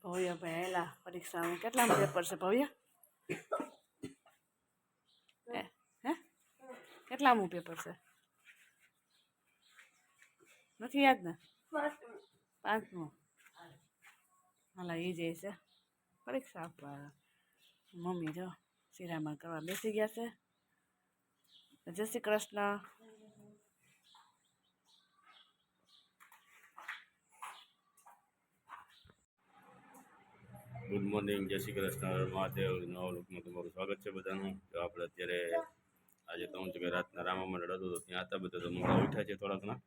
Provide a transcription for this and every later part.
ભવ્ય ભાઈ એલા પરીક્ષામાં કેટલા પેપર છે ભવ્ય? હે કેટલામું પેપર છે? નથી યાદ ને? 5મું. હાલા એ જાય છે પરીક્ષા આપવા. મમ્મી જો શિરામણ કરવા બેસી ગયા છે. જય શ્રી કૃષ્ણ. ગુડ મોર્નિંગ, જય શ્રી કૃષ્ણ, મહાદેવ. નવા લોકમાં તમારું સ્વાગત છે બધાનું. તો આપણે અત્યારે આજે તો હું છે કે રાતના રામા મંડળ હતું તો ત્યાં હતા બધા, તો મોડા ઉઠ્યા છે થોડા ઘણા.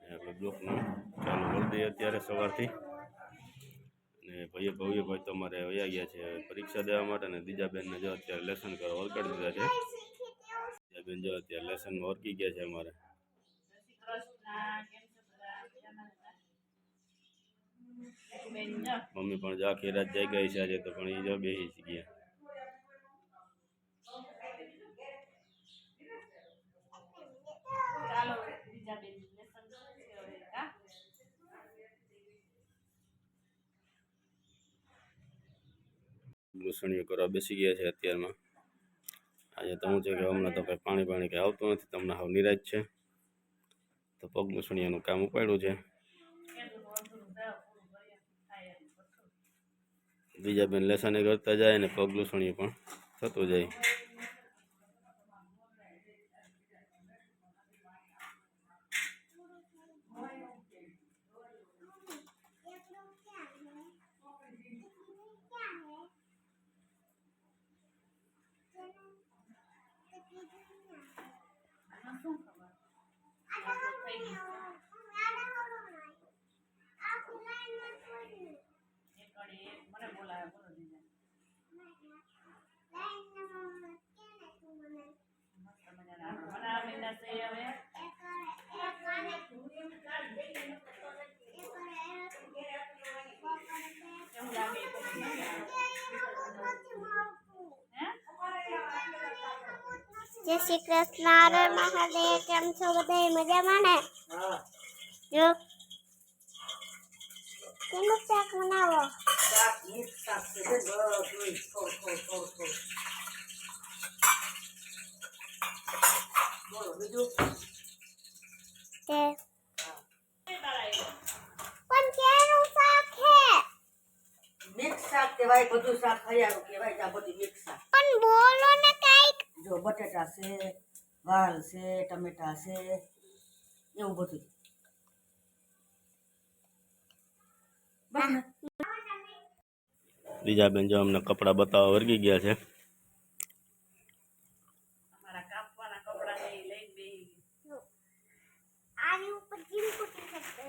આપણે બ્લોકનું ચાલુ કરી દઈએ અત્યારે સવારથી. અને ભવ્યભાઈ તો અમારે વયા ગયા છે પરીક્ષા દેવા માટે, અને બીજાબેનને જો અત્યારે લેસન કરવા વળગાડી દીધા છે. બીજાબેન જો અત્યારે લેસનમાં વર્કી ગયા છે અમારે. મમ્મી પણ જો આખી રાત જઈ ગઈ છે આજે તો, પણ એ જો બેસી ગયા. લૂસણીઓ કરવા બેસી ગયા છે અત્યારમાં. આજે તો હું છે કે હમણાં તો કંઈ પાણી કંઈ આવતું નથી, તમને હાવ નિરાશ છે. તો પગ લૂસણીયાનું કામ ઉપાડ્યું છે. બીજા બેન લેસને કરતા જાય ને પગ લૂસણીયું પણ થતું જાય. जय श्री कृष्ण हर महादेव। केम छो बधाई मजामां ने? जो केनु शाक बनावो? शाक मिक्स शाक छे बधुं थोड़ बोलो बीजू ते पण केनु शाक है? मिक्स शाक केवाय, बधुं शाक खयारू केवाय, आ बधी मिक्स शाक। पण बोलो ने काईक। जो बटाटा से, वाल से, टमेटा से, એવું બધું. બીજા બેન જો અમને કપડાં બતાવવા વર્ગી ગયા છે. અમારા કાપવાના કપડા ને લઈને બેહી. આની ઉપર જીમ કુટી શકતે.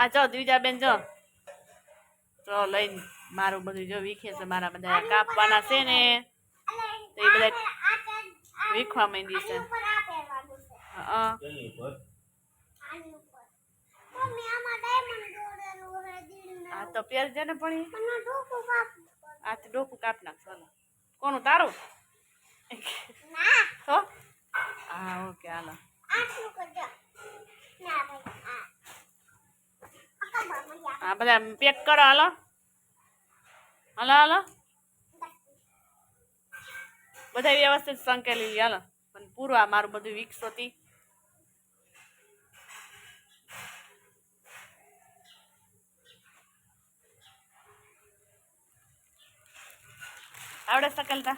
આ જો દ્વિજા બેન જો તો લઈને મારું બધું જો વીખે છે. મારા બધા કાપવાના છે ને તો એ બધા વીખવા માંડી છે. હા આ તો પેર છે ને, પણ આ તો ડોકું કાપ નાખ. કોનું? તારું? તો હા ઓકે હાલો. હા બધા પેક કરો. હાલો હાલો હાલો બધા વ્યવસ્થિત સંકેલી. હાલો પણ પૂરું આ મારું બધું વીક્સ હતી. આવડે સકલતા?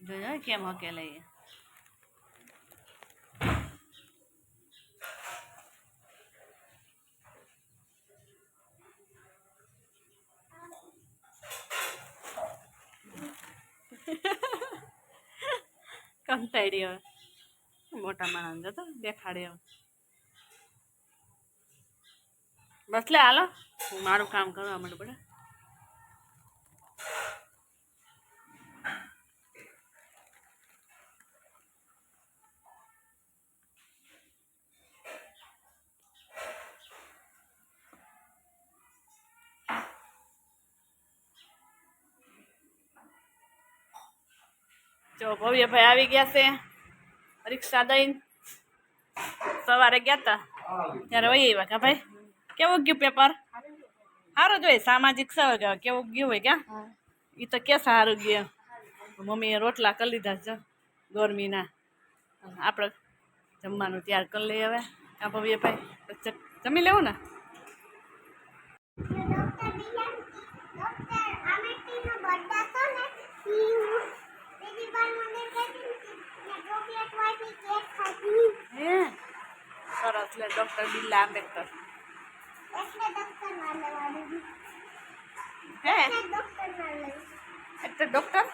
જોજો કેમ હકેલે. કંટાળી હવે મોટા માણસ જતો દેખાડે હવે. બસ લે હાલો હું મારું કામ કરવા માંડું પડે. જો ભવ્યભાઈ આવી ગયા છે પરીક્ષા દઈને. સવારે ગયા હતા ત્યારે વહી આવ્યા કા ભાઈ કેવું ગયું પેપર સારું જોઈએ સામાજિક સેવા કેવું ગયું હોય ક્યાં એ તો કે સારું ગયું મમ્મીએ રોટલા કરી લીધા છે ગરમીના આપણે જમવાનું તૈયાર કરી લઈએ હવે કા ભાઈ ભાઈ જમી લેવું ને સરસ લે ડોક્ટર બિરલા આંબેડકર હે એટલે ડોક્ટર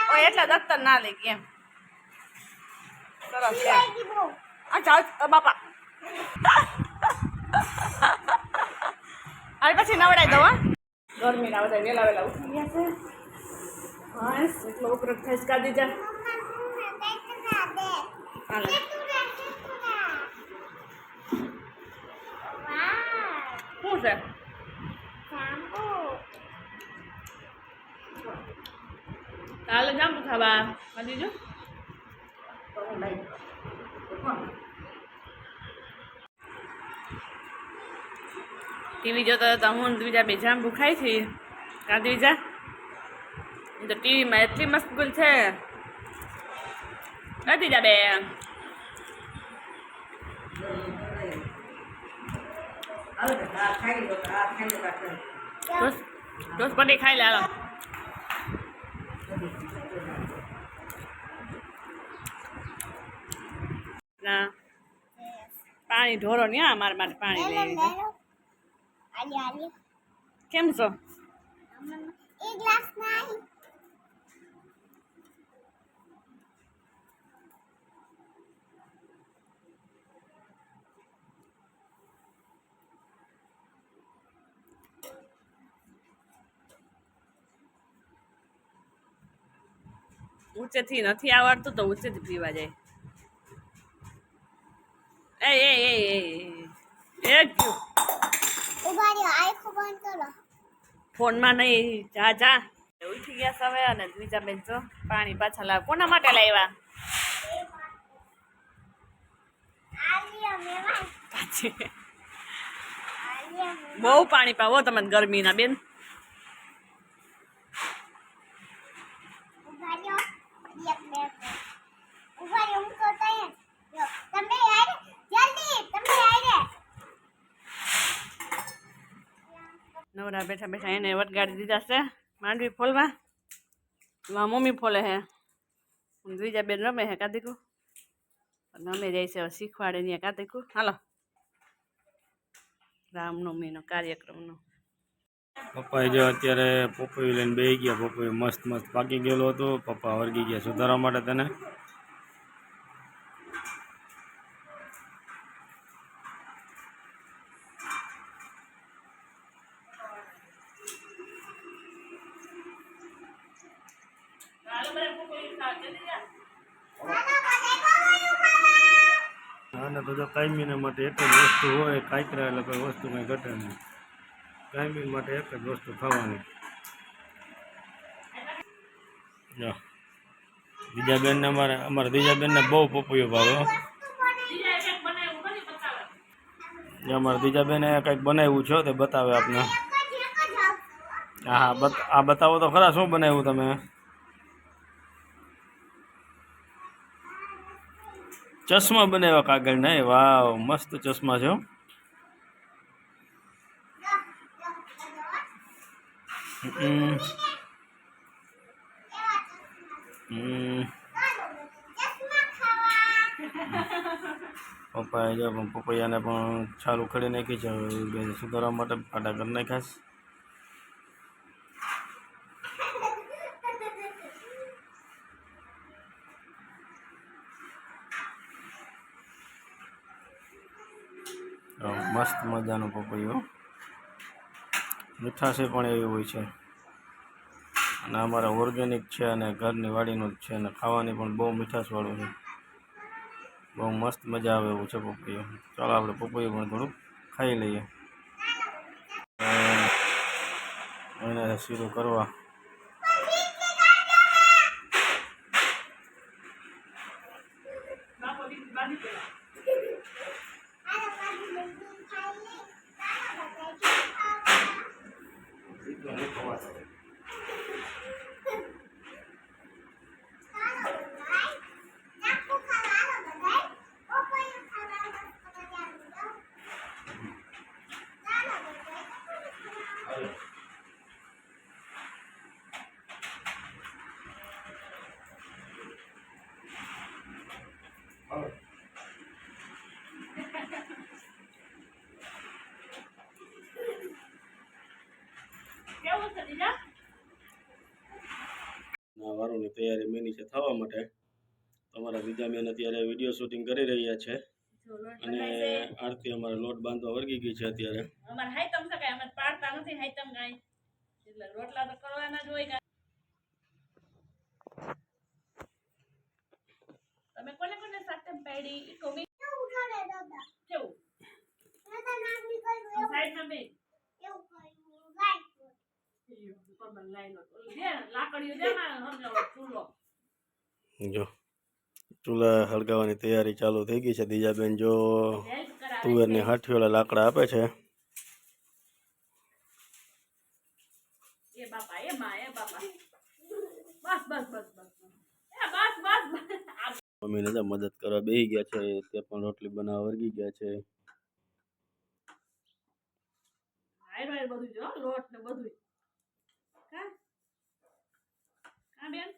ઓ એટલે દફતર ના લઈ એમ સરસ લે અચ્છા બાપા હવે પછી નવડાવી દઉં ગરમીના બધા વેલા વેલા ઉઠી ગયા છે બસ એટલો ઉપરોક્ત થઈ કાઢી જા હાલે શું છે કાલે જાંબુ ખાવા ખાધી જો ટીવી જોતા હતા હું બીજા બે જાંબુ ખાઈ છે કાઢી જા તો ટીવીમાં એટલી મસ્ત છે કાઢી જા બે ટોસ પડી ખાઈ લે હાલો ના પાણી ઢોરો ને મારા માટે પાણી લઈ કેમ છો ઊંચેથી નથી આવડતું તો ઊંચેથી પીવા જાય એ ફોનમાં નહીં જા જા ઉઠી ગયા છે હવે અને બીજા બેન જો પાણી પાછા લાવ કોના માટે લાવ્યા બહુ પાણી પાવો તમે ગરમીના બેન નવરા બેઠા બેઠા એને વટગાડી દીધા છે માંડવી ફોલવા મમ્મી ફોલે હે બીજા બેન રમે હે કાદીકું અને અમે જાય છે શીખવાડે ત્યાં કાદીકું હાલો રામનવમીનો કાર્યક્રમનો પપ્પાએ જો અત્યારે પપૈયું લઈને બેસી ગયા પપૈયું મસ્ત મસ્ત પાકી ગયેલો હતો પપ્પા વર્ગી ગયા સુધારવા માટે તેને આને તો જો કાયમીના માટે એક જ વસ્તુ હોય કાંકરા એટલે કોઈ વસ્તુ કંઈ ઘટે નહીં કાયમી માટે એક જ વસ્તુ ખાવાની જો બીજા બેનને અમારા બીજા બેનને બહુ પપૈયો ભાવે અમારા બીજા બેને કંઈક બનાવ્યું છે તે બતાવે આપને હા આ બતાવો તો ખરા શું બનાવ્યું તમે ચશ્મા બનાવ્યા કાગળ નહીં વાવ મસ્ત ચશ્મા છે પપ્પાએ જો પપૈયાને પણ છાલ ઉખડી નાખી છે સુધારવા માટે ફાટા કરી નાખ્યા મસ્ત મજાનું પપૈયું મીઠાશે પણ એવી હોય છે અને અમારા ઓર્ગેનિક છે અને ઘરની વાડીનું જ છે અને ખાવાની પણ બહુ મીઠાશવાળું છે બહુ મસ્ત મજા આવે એવું છે પપૈયું ચાલો આપણે પપૈયું પણ થોડુંક ખાઈ લઈએ એને શીરું કરવા કેવું છે દીજા? ના વારોની તૈયારી મેની છે થવા માટે તમારા બીજા બેન અત્યારે વિડીયો શૂટિંગ કરી રહ્યા છે જો લોટ અને બનાય છે. આરતી અમારે લોટ બાંધવા વળગી ગઈ છે અત્યારે અમારે હાઈતમ છે કાંઈ અમે પાડતા નથી હાઈતમ કાંઈ એટલે રોટલા તો કરવાના જ હોય કાંઈ. તમે કોને કોને સાથે પાડી ઈ કોમી કેવું સાઈડમાં બે ઉપર લાઈન દે લાકડીઓ દે માં હમણાં ચૂલો જો ચૂલા હળગાવવાની તૈયારી ચાલુ થઈ ગઈ છે દીજાબેન જો હેલ્પ કરાવે તુવેરની હાઠીઓલા લાકડા આપે છે એ બાપા એ માં એ બાપા બસ બસ બસ બસ એ બસ બસ બસ મમ્મીને તો મદદ કરવા બેસી ગયા છે તે પણ રોટલી બનાવવા વળગી ગયા છે હાય બધું જો લોટ ને બધું કા કા બેન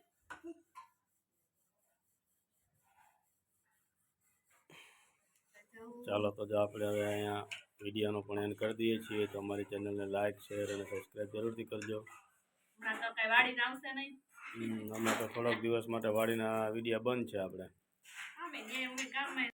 ચાલો તો જો આપણે હવે અહીંયા વિડીયોનો પણ એન્ડ કરી દઈએ છીએ તો અમારી ચેનલને લાઇક શેર અને સબસ્ક્રાઈબ જરૂરથી કરજો હમણાં તો કઈ વાડીને આવશે નહીં હમણાં તો થોડાક દિવસ માટે વાડીના વિડીયો બંધ છે આપણે અમે ગયા કામમાં